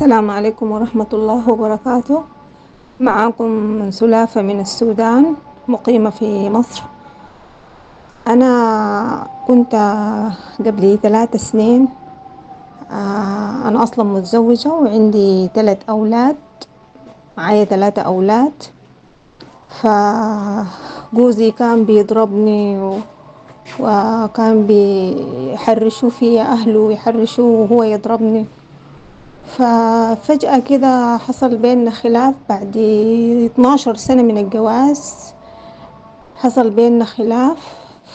السلام عليكم ورحمة الله وبركاته. معكم سلافة من السودان، مقيمة في مصر. أنا كنت قبل 3 سنين. أنا أصلا متزوجة وعندي 3 أولاد، معايا 3 أولاد. فجوزي كان بيضربني وكان بيحرشوا في أهله، يحرشوا وهو يضربني. ففجأة كده حصل بيننا خلاف بعد 12 سنة من الجواز. حصل بيننا خلاف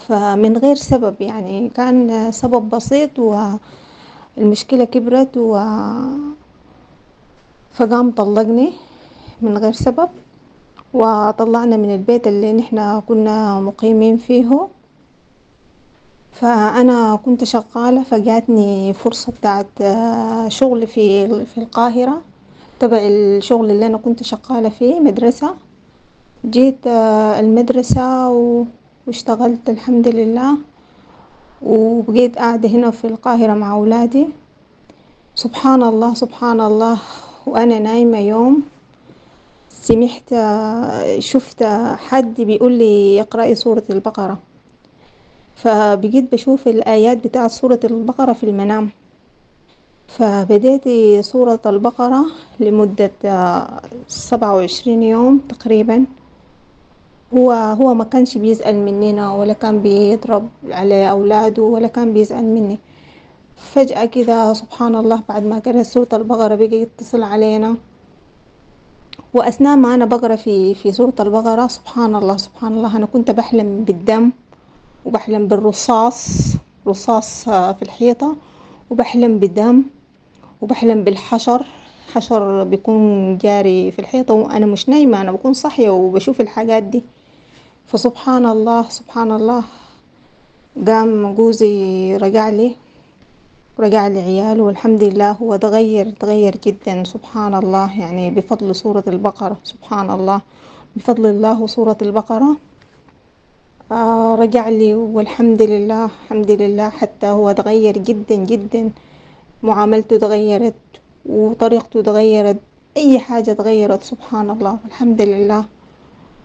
فمن غير سبب، يعني كان سبب بسيط والمشكلة كبرت فقام طلقني من غير سبب، وطلعنا من البيت اللي نحنا كنا مقيمين فيه. فأنا كنت شغالة، فجاتني فرصة بتاعت شغل في القاهرة تبع الشغل اللي أنا كنت شغالة فيه مدرسة. جيت المدرسة واشتغلت الحمد لله، وبقيت قاعدة هنا في القاهرة مع أولادي. سبحان الله سبحان الله، وأنا نايمة يوم سمعت شفت حد بيقول لي اقرأي سورة البقرة. فبقيت بشوف الآيات بتاعت سورة البقرة في المنام. فبديت سورة البقرة لمدة 27 يوم تقريبا. هو ما كانش بيزعل مننا، ولا كان بيضرب على أولاده، ولا كان بيزعل مني. فجأة كده سبحان الله، بعد ما قرأت سورة البقرة بقى يتصل علينا. وأثناء ما أنا بقرأ في سورة البقرة، سبحان الله سبحان الله، أنا كنت بحلم بالدم، وبحلم بالرصاص، رصاص في الحيطة، وبحلم بالدم، وبحلم بالحشر، حشر بيكون جاري في الحيطة وأنا مش نايمة، أنا بكون صاحية وبشوف الحاجات دي. فسبحان الله سبحان الله، قام جوزي رجع لي عياله، والحمد لله هو تغير جدا سبحان الله، يعني بفضل سورة البقرة. سبحان الله، بفضل الله وسورة البقرة رجع لي، والحمد لله الحمد لله. حتى هو تغير جدا جدا، معاملته تغيرت، وطريقته تغيرت، أي حاجة تغيرت سبحان الله. الحمد لله،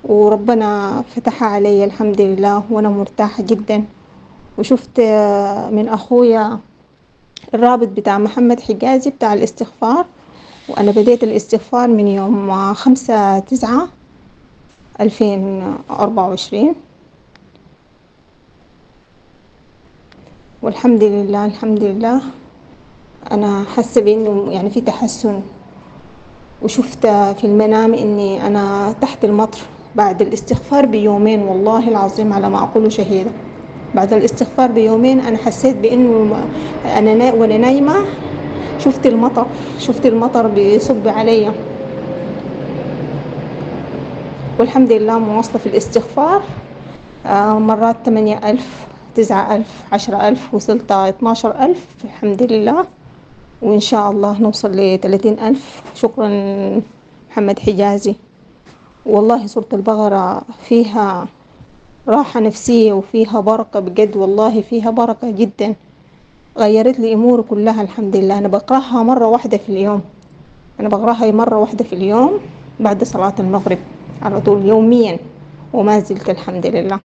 وربنا فتح علي الحمد لله، وأنا مرتاحة جدا. وشفت من أخويا الرابط بتاع محمد حجازي بتاع الاستغفار، وأنا بديت الاستغفار من يوم 5/9/2024. والحمد لله الحمد لله، أنا حاسة بأنه يعني في تحسن. وشفت في المنام إني أنا تحت المطر بعد الاستغفار بيومين، والله العظيم على ما أقول شهيدة. بعد الاستغفار بيومين أنا حسيت بأنه وأنا نايمة شفت المطر بيصب عليا. والحمد لله مواصلة في الاستغفار. مرات 8,000، 9,000، 10,000، وصلت 12,000 الحمد لله. وإن شاء الله نوصل ل30,000. شكرا محمد حجازي. والله سورة البقرة فيها راحة نفسية، وفيها بركة بجد، والله فيها بركة جدا. غيرت لي أموري كلها الحمد لله. أنا بقرأها مرة واحدة في اليوم، أنا بقرأها مرة واحدة في اليوم بعد صلاة المغرب على طول يوميا، وما زلت الحمد لله.